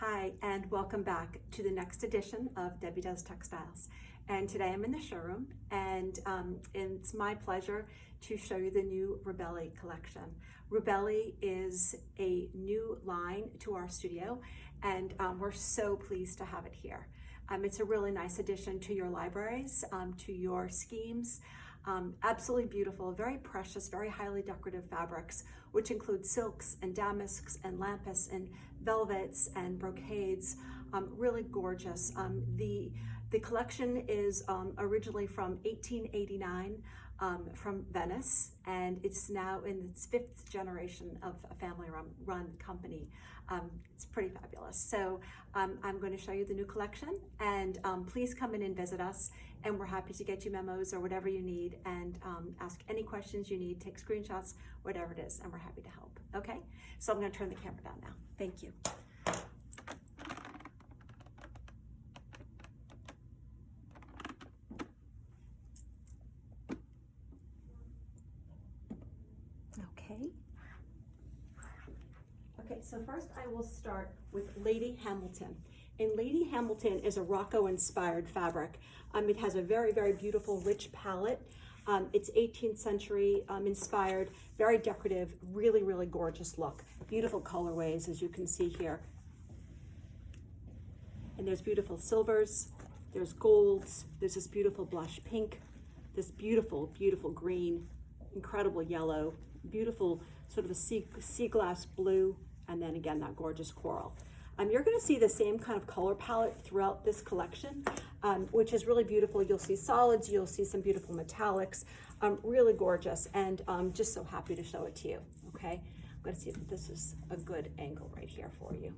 Hi, and welcome back to the next edition of Debbie Does Textiles. And today I'm in the showroom, and it's my pleasure to show you the new Rubelli collection. Rubelli is a new line to our studio, and we're so pleased to have it here. It's a really nice addition to your libraries, to your schemes. Absolutely beautiful, very precious, very highly decorative fabrics, which include silks and damasks and lampas and velvets and brocades. Really gorgeous. The collection is originally from 1889 from Venice, and it's now in its 5th generation of a family-run company. It's pretty fabulous. So I'm going to show you the new collection, and please come in and visit us, and we're happy to get you memos or whatever you need, and ask any questions you need, take screenshots, whatever it is, and we're happy to help. Okay, so I'm going to turn the camera down now. Thank you. Okay, so first I will start with Lady Hamilton. And Lady Hamilton is a Rocco-inspired fabric. It has a very, very beautiful, rich palette. It's 18th century inspired, very decorative, really, really gorgeous look. Beautiful colorways, as you can see here. And there's beautiful silvers, there's golds, there's this beautiful blush pink, this beautiful, beautiful green, incredible yellow, beautiful sort of a sea glass blue, and then again, that gorgeous coral. You're gonna see the same kind of color palette throughout this collection, which is really beautiful. You'll see solids, you'll see some beautiful metallics, really gorgeous, and I'm just so happy to show it to you, okay? I'm gonna see if this is a good angle right here for you.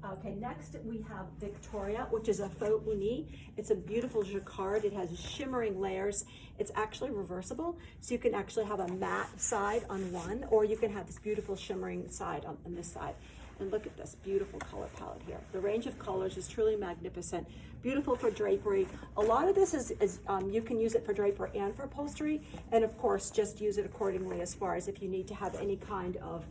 Okay, next we have Victoria, which is a faux uni. It's a beautiful jacquard. It has shimmering layers. It's actually reversible, so you can actually have a matte side on one, or you can have this beautiful shimmering side on this side. And look at this beautiful color palette here. The range of colors is truly magnificent. Beautiful for drapery. A lot of this is you can use it for drapery and for upholstery, and of course, just use it accordingly as far as if you need to have any kind of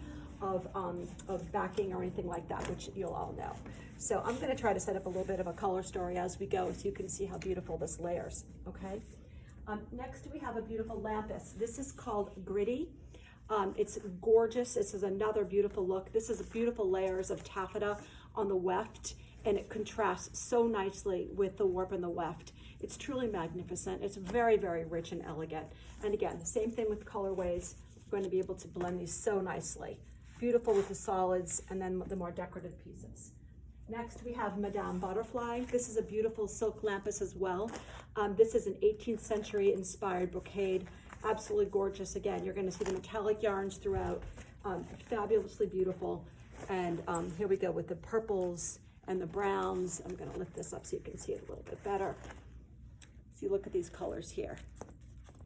backing or anything like that, which you'll all know. So I'm going to try to set up a little bit of a color story as we go, so you can see how beautiful this layers. Okay. Next we have a beautiful lampas. This is called Gritty. It's gorgeous. This is another beautiful look. This is beautiful layers of taffeta on the weft, and it contrasts so nicely with the warp and the weft. It's truly magnificent. It's very, very rich and elegant. And again, the same thing with colorways. We're going to be able to blend these so nicely. Beautiful with the solids and then the more decorative pieces. Next we have Madame Butterfly. This is a beautiful silk lampas as well. This is an 18th century inspired brocade. Absolutely gorgeous. Again, you're going to see the metallic yarns throughout. Fabulously beautiful. And here we go with the purples and the browns. I'm going to lift this up so you can see it a little bit better. So you look at these colors here.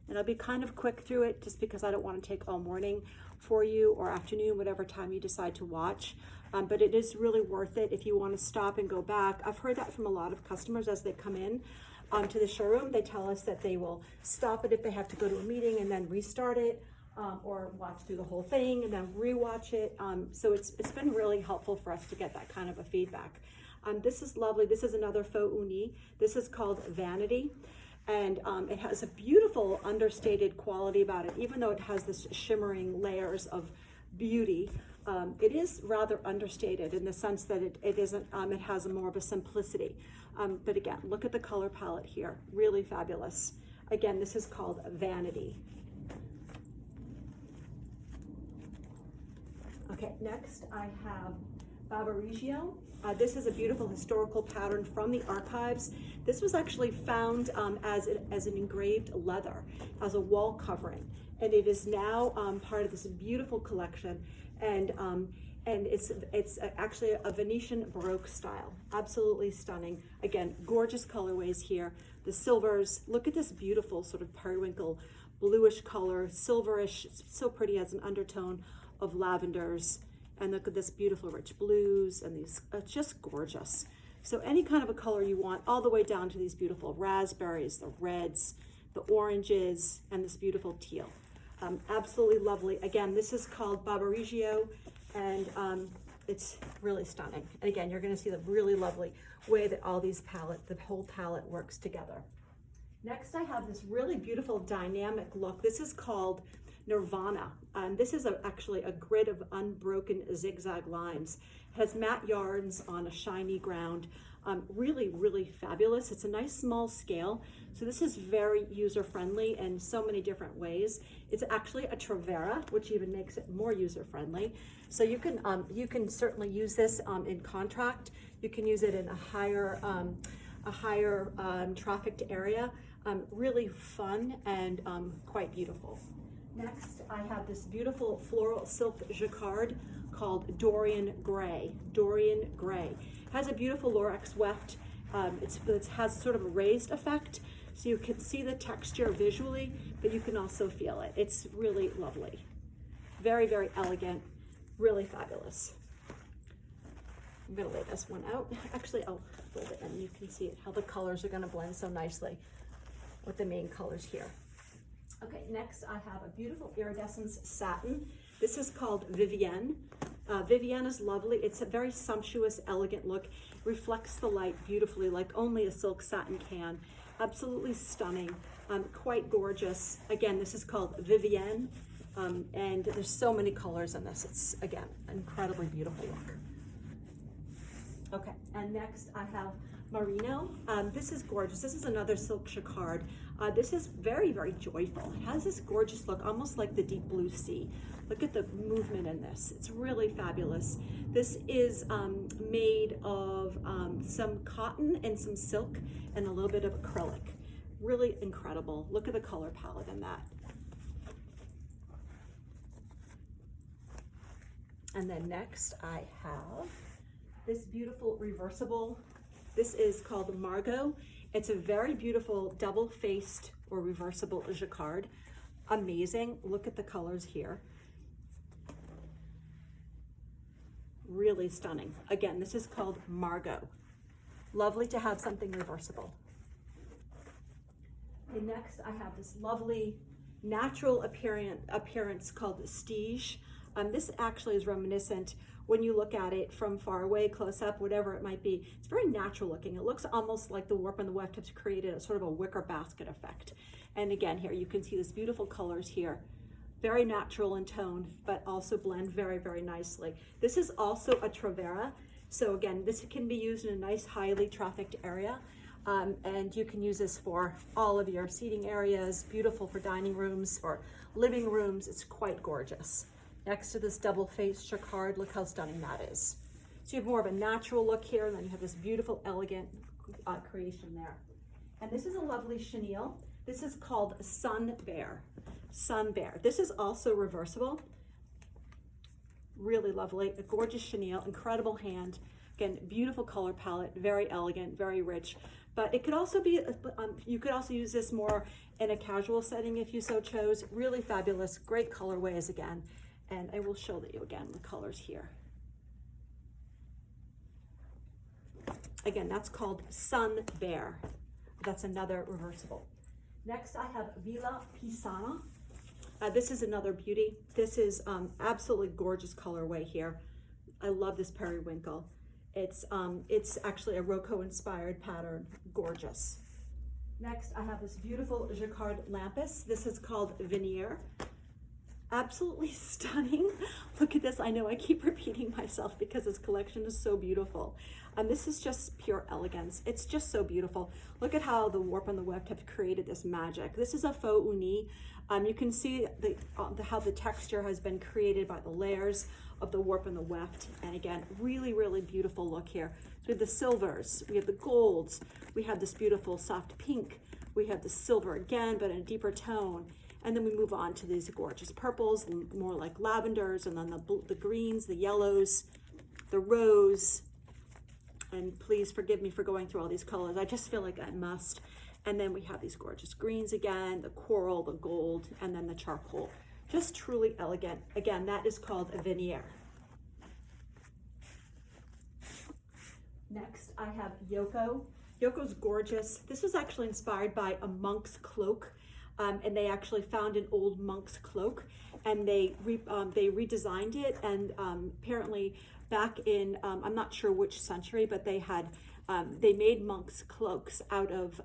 And I'll be kind of quick through it just because I don't want to take all morning for you, or afternoon, whatever time you decide to watch. But it is really worth it if you want to stop and go back. I've heard that from a lot of customers as they come in to the showroom. They tell us that they will stop it if they have to go to a meeting and then restart it, or watch through the whole thing and then rewatch it. So it's been really helpful for us to get that kind of a feedback. This is lovely. This is another faux uni. This is called Vanity. And it has a beautiful understated quality about it. Even though it has this shimmering layers of beauty, it is rather understated in the sense that it isn't, it has more of a simplicity. But again, look at the color palette here, really fabulous. Again, this is called Vanity. Okay, next I have Barberigio. This is a beautiful historical pattern from the archives. This was actually found as an engraved leather, as a wall covering, and it is now part of this beautiful collection. And it's actually a Venetian Baroque style. Absolutely stunning. Again, gorgeous colorways here. The silvers. Look at this beautiful sort of periwinkle bluish color, silverish. It's so pretty, as an undertone of lavenders. And look at this beautiful rich blues, and these, it's just gorgeous. So any kind of a color you want, all the way down to these beautiful raspberries, the reds, the oranges, and this beautiful teal. Absolutely lovely. Again, this is called Barberigio, and it's really stunning. And again, you're gonna see the really lovely way that all these the whole palette works together. Next, I have this really beautiful dynamic look. This is called Nirvana. This is actually a grid of unbroken zigzag lines. It has matte yarns on a shiny ground. Really, really fabulous. It's a nice small scale. So this is very user-friendly in so many different ways. It's actually a Travera, which even makes it more user-friendly. So you can certainly use this in contract. You can use it in a higher trafficked area. Really fun and quite beautiful. Next, I have this beautiful floral silk jacquard called Dorian Gray. Dorian Gray. It has a beautiful Lorex weft. It has sort of a raised effect, so you can see the texture visually, but you can also feel it. It's really lovely. Very, very elegant, really fabulous. I'm gonna lay this one out. Actually, I'll fold it and you can see it, how the colors are gonna blend so nicely with the main colors here. Okay, next I have a beautiful iridescence satin. This is called Vivienne. Vivienne is lovely. It's a very sumptuous, elegant look. Reflects the light beautifully like only a silk satin can. Absolutely stunning, quite gorgeous. Again, this is called Vivienne, and there's so many colors in this. It's, again, an incredibly beautiful look. Okay, and next I have Merino. This is gorgeous. This is another silk jacquard. This is very, very joyful. It has this gorgeous look, almost like the deep blue sea. Look at the movement in this. It's really fabulous. This is made of some cotton and some silk and a little bit of acrylic. Really incredible. Look at the color palette in that. And then next I have this beautiful reversible. This is called Margot. It's a very beautiful double-faced or reversible jacquard. Amazing. Look at the colors here. Really stunning. Again, this is called Margot. Lovely to have something reversible. Okay, next I have this lovely natural appearance called Stige. This actually is reminiscent when you look at it from far away, close up, whatever it might be. It's very natural looking. It looks almost like the warp and the weft have created a sort of a wicker basket effect. And again, here you can see these beautiful colors here. Very natural in tone, but also blend very, very nicely. This is also a Travera. So again, this can be used in a nice, highly trafficked area. And you can use this for all of your seating areas. Beautiful for dining rooms or living rooms. It's quite gorgeous. Next to this double-faced jacquard, look how stunning that is. So you have more of a natural look here, and then you have this beautiful, elegant creation there. And this is a lovely chenille. This is called Sun Bear. Sun Bear. This is also reversible. Really lovely, a gorgeous chenille, incredible hand. Again, beautiful color palette, very elegant, very rich. But it could also be, you could also use this more in a casual setting if you so chose. Really fabulous, great colorways again. And I will show you again the colors here. Again, that's called Sun Bear. That's another reversible. Next, I have Villa Pisana. This is another beauty. This is absolutely gorgeous colorway here. I love this periwinkle. It's actually a Rococo-inspired pattern. Gorgeous. Next, I have this beautiful jacquard lampus. This is called Veneer. Absolutely stunning. Look at this. I know I keep repeating myself because this collection is so beautiful. This is just pure elegance. It's just so beautiful. Look at how the warp and the weft have created this magic. This is a faux uni. You can see how the texture has been created by the layers of the warp and the weft. And again, really, really beautiful look here. So we have the silvers, we have the golds, we have this beautiful soft pink, we have the silver again, but in a deeper tone. And then we move on to these gorgeous purples, more like lavenders, and then the greens, the yellows, the rose. And please forgive me for going through all these colors. I just feel like I must. And then we have these gorgeous greens again, the coral, the gold, and then the charcoal. Just truly elegant. Again, that is called a Veneer. Next, I have Yoko. Yoko's gorgeous. This was actually inspired by a monk's cloak. And they actually found an old monk's cloak, and they redesigned it, and apparently back in, I'm not sure which century, but they had, they made monks' cloaks out of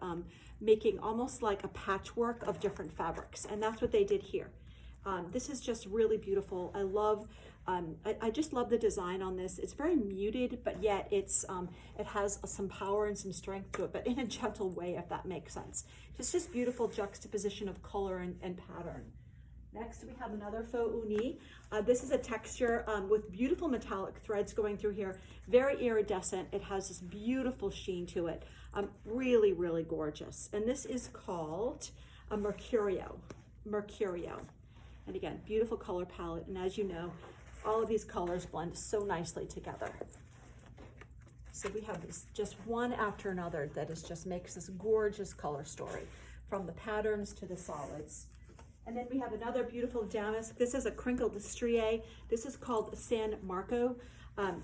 making almost like a patchwork of different fabrics. And that's what they did here. This is just really beautiful. I love, I just love the design on this. It's very muted, but yet it's, it has some power and some strength to it, but in a gentle way, if that makes sense. Just beautiful juxtaposition of color and pattern. Next, we have another faux uni. This is a texture with beautiful metallic threads going through here, very iridescent. It has this beautiful sheen to it. Really, really gorgeous. And this is called a Mercurio. And again, beautiful color palette. And as you know, all of these colors blend so nicely together. So we have this just one after another that is just makes this gorgeous color story, from the patterns to the solids. And then we have another beautiful damask. This is a crinkled strié. This is called San Marco.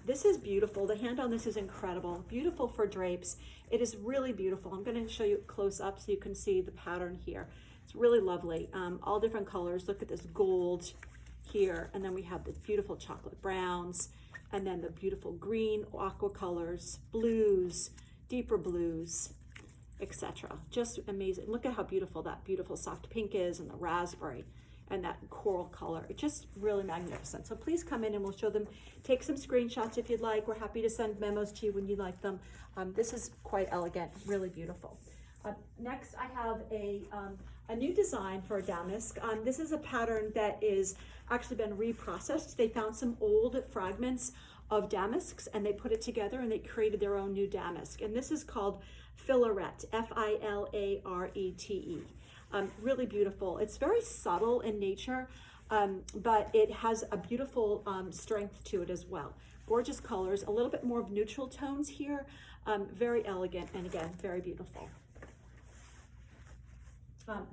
This is beautiful. The hand on this is incredible. Beautiful for drapes. It is really beautiful. I'm going to show you close up so you can see the pattern here. It's really lovely. All different colors. Look at this gold here. And then we have the beautiful chocolate browns. And then the beautiful green aqua colors, blues, deeper blues, etc. Just amazing. Look at how beautiful that beautiful soft pink is, and the raspberry and that coral color. It's just really magnificent. So please come in and we'll show them. Take some screenshots if you'd like. We're happy to send memos to you when you like them. This is quite elegant, really beautiful. Next, I have a new design for a damask. This is a pattern that is actually been reprocessed. They found some old fragments of damasks and they put it together and they created their own new damask. And this is called Filarette, F-I-L-A-R-E-T-E. Really beautiful. It's very subtle in nature, but it has a beautiful strength to it as well. Gorgeous colors, a little bit more of neutral tones here. Very elegant and again, very beautiful.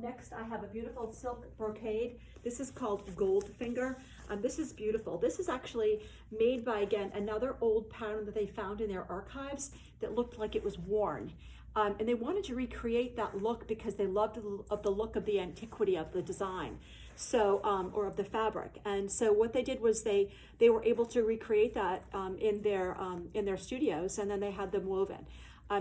Next, I have a beautiful silk brocade. This is called Goldfinger. This is beautiful. This is actually made by, again, another old pattern that they found in their archives that looked like it was worn. And they wanted to recreate that look because they loved the look of the antiquity of the design, so or of the fabric. And so what they did was they were able to recreate that in their studios, and then they had them woven.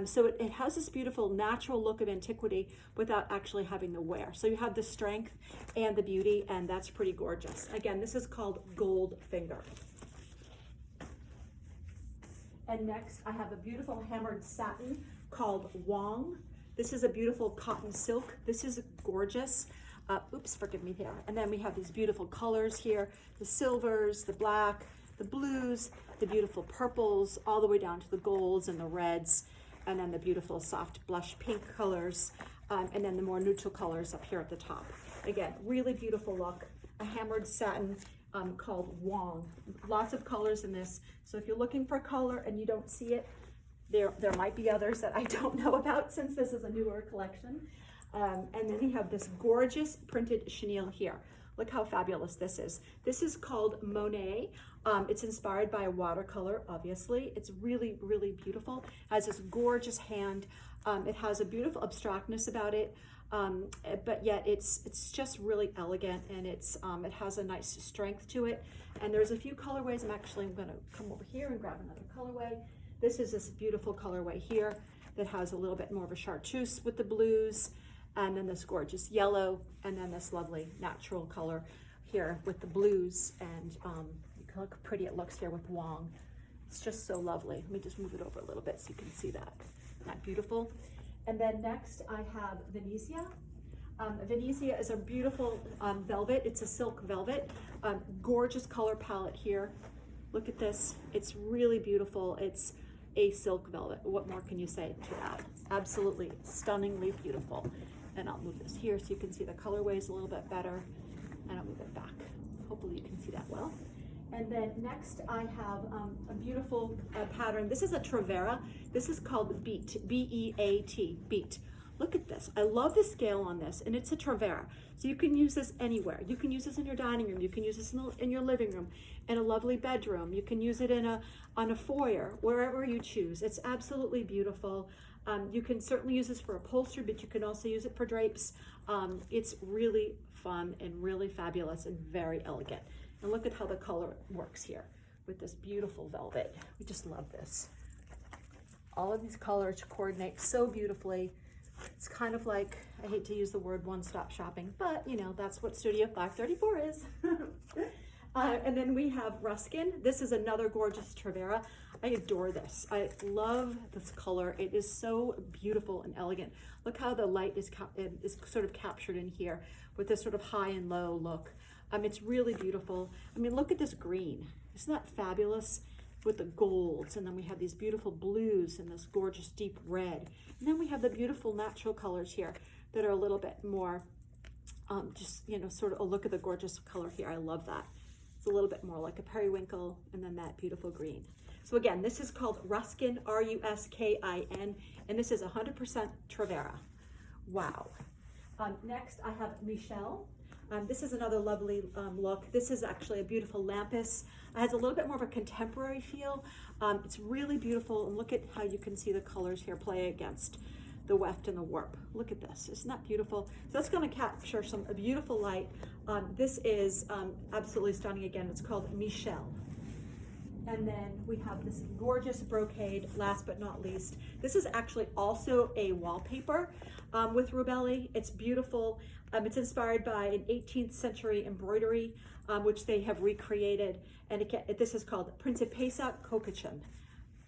So it has this beautiful natural look of antiquity without actually having the wear. So you have the strength and the beauty, and that's pretty gorgeous. Again, this is called Goldfinger. And next, I have a beautiful hammered satin called Wong. This is a beautiful cotton silk. This is gorgeous. Oops, forgive me here. And then we have these beautiful colors here, the silvers, the black, the blues, the beautiful purples, all the way down to the golds and the reds, and then the beautiful soft blush pink colors, and then the more neutral colors up here at the top. Again, really beautiful look, a hammered satin called Wong. Lots of colors in this. So if you're looking for color and you don't see it, there might be others that I don't know about since this is a newer collection. And then we have this gorgeous printed chenille here. Look how fabulous this is. This is called Monet. It's inspired by a watercolor, obviously. It's really, really beautiful. It has this gorgeous hand. It has a beautiful abstractness about it, but yet it's just really elegant, and it has a nice strength to it. And there's a few colorways. I'm gonna come over here and grab another colorway. This is this beautiful colorway here that has a little bit more of a chartreuse with the blues, and then this gorgeous yellow, and then this lovely natural color here with the blues. And look how pretty it looks here with Wong. It's just so lovely. Let me just move it over a little bit so you can see that. Isn't that beautiful? And then next I have Venezia. Venezia is a beautiful velvet. It's a silk velvet. Gorgeous color palette here. Look at this. It's really beautiful. It's a silk velvet. What more can you say to that? Absolutely stunningly beautiful. And I'll move this here so you can see the colorways a little bit better. And I'll move it back. Hopefully you can see that well. And then next I have a beautiful pattern. This is a Travera. This is called Beat, B-E-A-T, Beat. Look at this. I love the scale on this, and it's a Travera. So you can use this anywhere. You can use this in your dining room. You can use this in your living room, in a lovely bedroom. You can use it on a foyer, wherever you choose. It's absolutely beautiful. You can certainly use this for upholstery, but you can also use it for drapes. It's really fun and really fabulous and very elegant. And look at how the color works here. with this beautiful velvet. We just love this. All of these colors coordinate so beautifully. It's kind of like, I hate to use the word one-stop shopping, but you know, that's what Studio 534 is. And then we have Ruskin. This is another gorgeous Trevera. I adore this. I love this color. It is so beautiful and elegant. Look how the light is sort of captured in here with this sort of high and low look. It's really beautiful. I mean, look at this green. Isn't that fabulous? With the golds, and then we have these beautiful blues and this gorgeous deep red. And then we have the beautiful natural colors here that are a little bit more, just, you know, sort of a look at the gorgeous color here. I love that. It's a little bit more like a periwinkle, and then that beautiful green. So again, this is called Ruskin, R-U-S-K-I-N, and this is 100% Trevera. Wow. Next, I have Michelle. This is another lovely look. This is actually a beautiful lampas. It has a little bit more of a contemporary feel. It's really beautiful, and look at how you can see the colors here play against the weft and the warp. Look at this, isn't that beautiful? So that's gonna capture some beautiful light. This is absolutely stunning. Again, it's called Michelle. And then we have this gorgeous brocade, last but not least. This is actually also a wallpaper with Rubelli. It's beautiful. It's inspired by an 18th century embroidery, which they have recreated. And this is called Principessa Cocachin.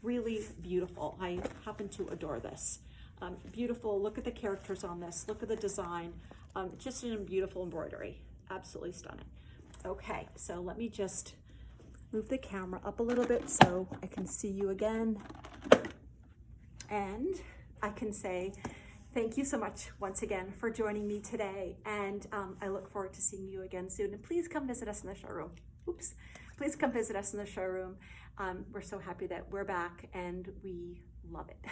Really beautiful. I happen to adore this. Beautiful. Look at the characters on this. Look at the design. Just a beautiful embroidery. Absolutely stunning. Okay, so let me just move the camera up a little bit so I can see you again. And I can say thank you so much once again for joining me today. And I look forward to seeing you again soon. And please come visit us in the showroom. Oops. Please come visit us in the showroom. We're so happy that we're back and we love it.